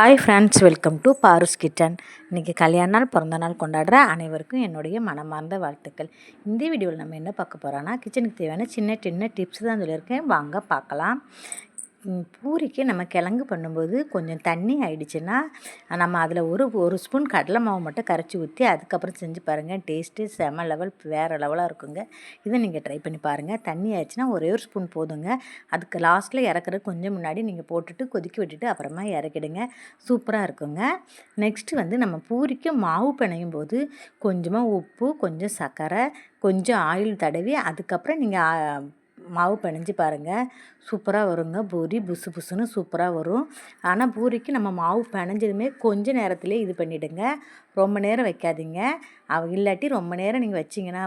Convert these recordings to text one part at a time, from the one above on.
Hi friends, welcome to Paru's kitchen. இன்றைக்கி கல்யாண நாள், பிறந்த நாள் கொண்டாடுற அனைவருக்கும் என்னுடைய மனமார்ந்த வாழ்த்துக்கள். இந்த வீடியோவில் நம்ம என்ன பார்க்க போகிறோன்னா, கிச்சனுக்கு தேவையான சின்ன சின்ன டிப்ஸ் தான் சொல்லியிருக்கேன். வாங்க பார்க்கலாம். பூரிக்கு நம்ம கிழங்கு பண்ணும்போது கொஞ்சம் தண்ணி ஆயிடுச்சுன்னா நம்ம அதில் ஒரு ஸ்பூன் கடலை மாவு மட்டும் கரைச்சி ஊற்றி அதுக்கப்புறம் செஞ்சு பாருங்கள். டேஸ்ட்டு செம லெவல், வேறு லெவலாக இருக்குங்க. இதை நீங்கள் ட்ரை பண்ணி பாருங்கள். தண்ணி ஆயிடுச்சுன்னா ஒரே ஒரு ஸ்பூன் போதுங்க. அதுக்கு லாஸ்ட்டில் இறக்குறது கொஞ்சம் முன்னாடி நீங்கள் போட்டுட்டு கொதிக்க விட்டுட்டு அப்புறமா இறக்கிடுங்க. சூப்பராக இருக்குங்க. நெக்ஸ்ட்டு நம்ம பூரிக்கு மாவு பிணையும் போது கொஞ்சமாக உப்பு, கொஞ்சம் சர்க்கரை, கொஞ்சம் ஆயில் தடவி அதுக்கப்புறம் நீங்கள் மாவு பிணைஞ்சி பாருங்கள். சூப்பராக வருங்க. பூரி புசு புசுன்னு சூப்பராக வரும். ஆனால் பூரிக்கு நம்ம மாவு பிணைஞ்சதுமே கொஞ்சம் நேரத்துலேயே இது பண்ணிவிடுங்க. ரொம்ப நேரம் வைக்காதீங்க. இல்லாட்டி ரொம்ப நேரம் நீங்கள் வச்சிங்கன்னா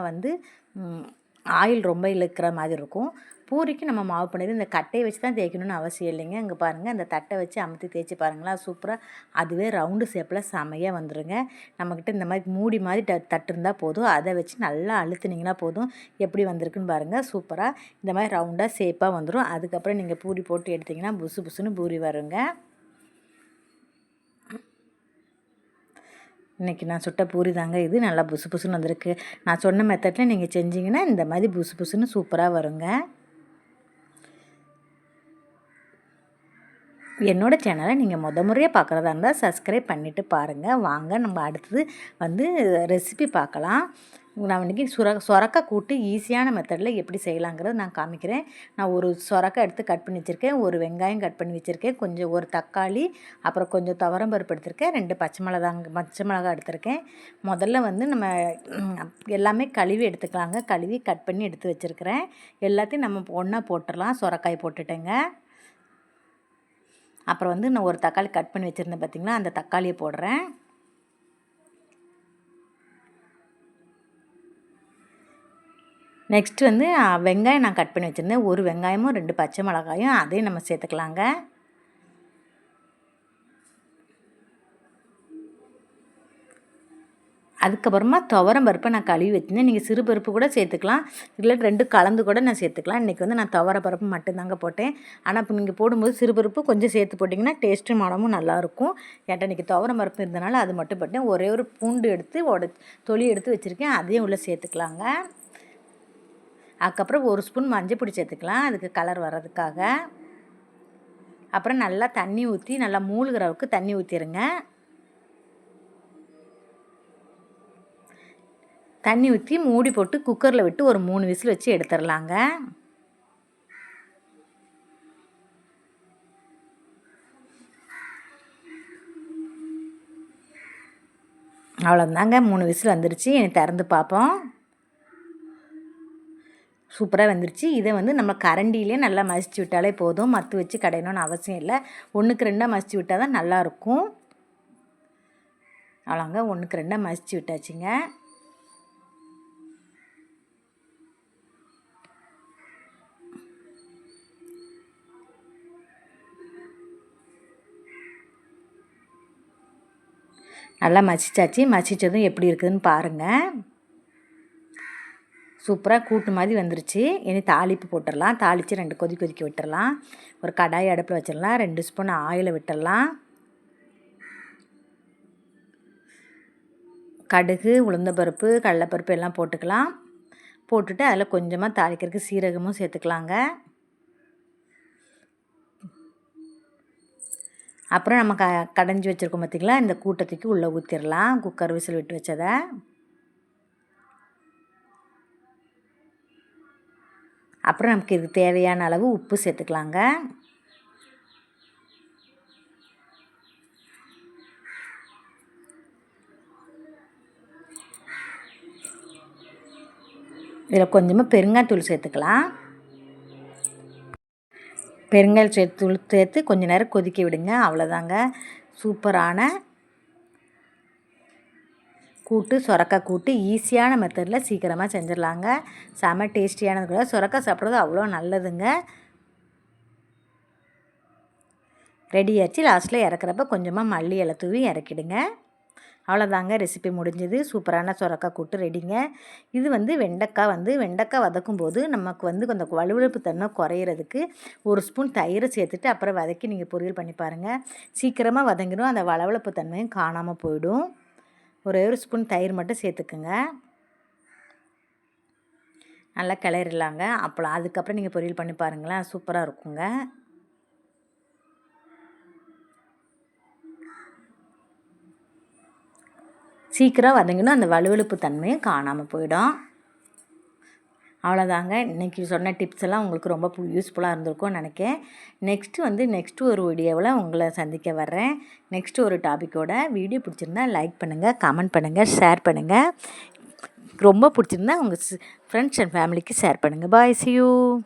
ஆயில் ரொம்ப இழுக்கிற மாதிரி இருக்கும். பூரிக்கு நம்ம மாவு பண்ணது இந்த கட்டையை வச்சு தான் தேய்க்கணும்னு அவசியம் இல்லைங்க. இங்கே பாருங்கள், அந்த தட்டை வச்சு அமுத்தி தேய்ச்சி பாருங்களா, சூப்பராக அதுவே ரவுண்டு ஷேப்பில் செமையாக வந்துடுங்க. நம்மக்கிட்ட இந்த மாதிரி மூடி மாதிரி தட்டு இருந்தால் போதும். அதை வச்சு நல்லா அழுத்துனீங்கன்னா போதும். எப்படி வந்திருக்குன்னு பாருங்கள். சூப்பராக இந்த மாதிரி ரவுண்டாக ஷேப்பாக வந்துடும். அதுக்கப்புறம் நீங்கள் பூரி போட்டு எடுத்திங்கன்னா புசு புசுன்னு பூரி வருங்க. இன்றைக்கி நான் சுட்ட பூரி தாங்க இது. நல்லா புசு புசுன்னு வந்திருக்கு. நான் சொன்ன மெத்தடில் நீங்கள் செஞ்சிங்கன்னா இந்த மாதிரி புசு புசுன்னு சூப்பராக வருங்க. என்னோடய சேனலை நீங்கள் முறையாக பார்க்குறதா இருந்தால் சப்ஸ்கிரைப் பண்ணிவிட்டு பாருங்கள். வாங்க நம்ம அடுத்தது ரெசிபி பார்க்கலாம். நான் இன்றைக்கி சொரக்காய் கூட்டு ஈஸியான மெத்தடில் எப்படி செய்யலாங்கிறத நான் காமிக்கிறேன். நான் ஒரு சொரக்காய் எடுத்து கட் பண்ணி வச்சுருக்கேன், ஒரு வெங்காயம் கட் பண்ணி வச்சுருக்கேன், கொஞ்சம் ஒரு தக்காளி, அப்புறம் கொஞ்சம் துவரம்பருப்பு எடுத்திருக்கேன், 2 பச்சை மிளகாய் எடுத்திருக்கேன். முதல்ல நம்ம எல்லாமே கழுவி எடுத்துக்கலாங்க. கழுவி கட் பண்ணி எடுத்து வச்சுருக்கிறேன். எல்லாத்தையும் நம்ம ஒன்றா போட்டுடலாம். சொரக்காய் போட்டுட்டேங்க. அப்புறம் நான் ஒரு தக்காளி கட் பண்ணி வச்சுருந்தேன் பார்த்திங்களா, அந்த தக்காளியை போடுறேன். நெக்ஸ்ட்டு வெங்காயம் நான் கட் பண்ணி வச்சுருந்தேன். ஒரு வெங்காயமும் 2 பச்சை மிளகாயும் அதையும் நம்ம சேர்த்துக்கலாங்க. அதுக்கப்புறமா துவரம் பருப்பை நான் கழுவி வச்சுருந்தேன். நீங்கள் சிறு பருப்பு கூட சேர்த்துக்கலாம், இல்லை 2 கலந்து கூட நான் சேர்த்துக்கலாம். இன்றைக்கி நான் துவர பருப்பு மட்டும்தாங்க போட்டேன். ஆனால் இப்போ நீங்கள் போடும்போது சிறு பருப்பு கொஞ்சம் சேர்த்து போட்டிங்கன்னா டேஸ்ட்டும் மனமும் நல்லாயிருக்கும். என்கிட்ட இன்றைக்கி துவரம் பருப்பு இருந்தனால அது மட்டும் போட்டேன். ஒரே ஒரு பூண்டு எடுத்து தொலி எடுத்து வச்சுருக்கேன், அதையும் உள்ளே சேர்த்துக்கலாங்க. அதுக்கப்புறம் ஒரு ஸ்பூன் மஞ்சள் பொடி சேர்த்துக்கலாம், அதுக்கு கலர் வர்றதுக்காக. அப்புறம் நல்லா தண்ணி ஊற்றி நல்லா மூழ்கிற அளவுக்கு தண்ணி ஊற்றிடுங்க. தண்ணி ஊற்றி மூடி போட்டு குக்கரில் விட்டு ஒரு 3 விசில் வச்சு எடுத்துடலாங்க. அவ்வளோதாங்க, 3 விசில் வந்துருச்சு. எனக்கு திறந்து பார்ப்போம். சூப்பராக வந்துருச்சு. இதை நம்ம கரண்டிலே நல்லா மசிச்சு விட்டாலே போதும். மத்து வச்சு கடையணும்னு அவசியம் இல்லை. 1க்கு 2 மசிச்சு விட்டால் தான் நல்லாயிருக்கும். அவ்வளோங்க, 1க்கு 2 மசிச்சு விட்டாச்சுங்க. நல்லா மசிச்சாச்சு. மசித்ததும் எப்படி இருக்குதுன்னு பாருங்கள். சூப்பராக கூட்டு மாதிரி வந்துருச்சு. இனி தாளிப்பு போட்டுடலாம். தாளித்து 2 கொதிக்க விட்டுடலாம். ஒரு கடாய் அடுப்பில் வச்சிடலாம். 2 ஸ்பூன் ஆயிலை விட்டுடலாம். கடுகு, உளுந்தம்பருப்பு, கடலைப்பருப்பு எல்லாம் போட்டுக்கலாம். போட்டுட்டு அதில் கொஞ்சமாக தாளிக்கிறதுக்கு சீரகமும் சேர்த்துக்கலாங்க. அப்புறம் நம்ம கடைஞ்சி வச்சுருக்கோம் பார்த்திங்களா, இந்த கூட்டத்துக்கு உள்ளே ஊற்றிடலாம். குக்கர் விசில் விட்டு வச்சதை. அப்புறம் நமக்கு இதுக்கு தேவையான அளவு உப்பு சேர்த்துக்கலாங்க. இதில் கொஞ்சமாக பெருங்காயத்தூள் சேர்த்துக்கலாம். பெருங்காயத்தூள் சேர்த்து கொஞ்சம் நேரம் கொதிக்க விடுங்க. அவ்வளோதாங்க, சூப்பரான கூட்டு, சொரக்காய் கூட்டு ஈஸியான மெத்தடில் சீக்கிரமாக செஞ்சிடலாங்க. செம டேஸ்டியானது கூட. சொரக்காய் சாப்பிட்றது அவ்வளோ நல்லதுங்க. ரெடி ஆச்சு. லாஸ்ட்டில் இறக்குறப்ப கொஞ்சமாக மல்லி இலை தூவி இறக்கிடுங்க. அவ்வளோதாங்க, ரெசிபி முடிஞ்சது. சூப்பரான சொரக்காய் கூட்டு ரெடிங்க. இது வெண்டைக்காய் வதக்கும் போது நமக்கு கொஞ்சம் வழுவழுப்பு தன்மை குறையிறதுக்கு 1 ஸ்பூன் தயிரை சேர்த்துட்டு அப்புறம் வதக்கி நீங்கள் பொரியல் பண்ணி பாருங்கள். சீக்கிரமாக வதங்கிடும், அந்த வளவளப்பு தன்மையும் காணாமல் போயிடும். ஒரே 1 ஸ்பூன் தயிர் மட்டும் சேர்த்துக்குங்க. நல்லா கிளறிடலாங்க. அதுக்கப்புறம் நீங்கள் பொரியல் பண்ணி பாருங்களேன், சூப்பராக இருக்குங்க. சீக்கிரம் வதங்கினா அந்த வலுவழுப்பு தன்மையும் காணாமல் போயிடும். அவ்வளோதாங்க, இன்றைக்கி சொன்ன டிப்ஸ் எல்லாம் உங்களுக்கு ரொம்ப யூஸ்ஃபுல்லாக இருந்திருக்கும்னு நினைக்கிறேன். நெக்ஸ்ட்டு ஒரு வீடியோவில் உங்களை சந்திக்க வர்றேன். நெக்ஸ்ட்டு ஒரு டாப்பிக்கோட. வீடியோ பிடிச்சிருந்தா லைக் பண்ணுங்கள், கமெண்ட் பண்ணுங்கள், ஷேர் பண்ணுங்கள். ரொம்ப பிடிச்சிருந்தா உங்கள் ஃப்ரெண்ட்ஸ் அண்ட் ஃபேமிலிக்கு ஷேர் பண்ணுங்கள். பாய், see you.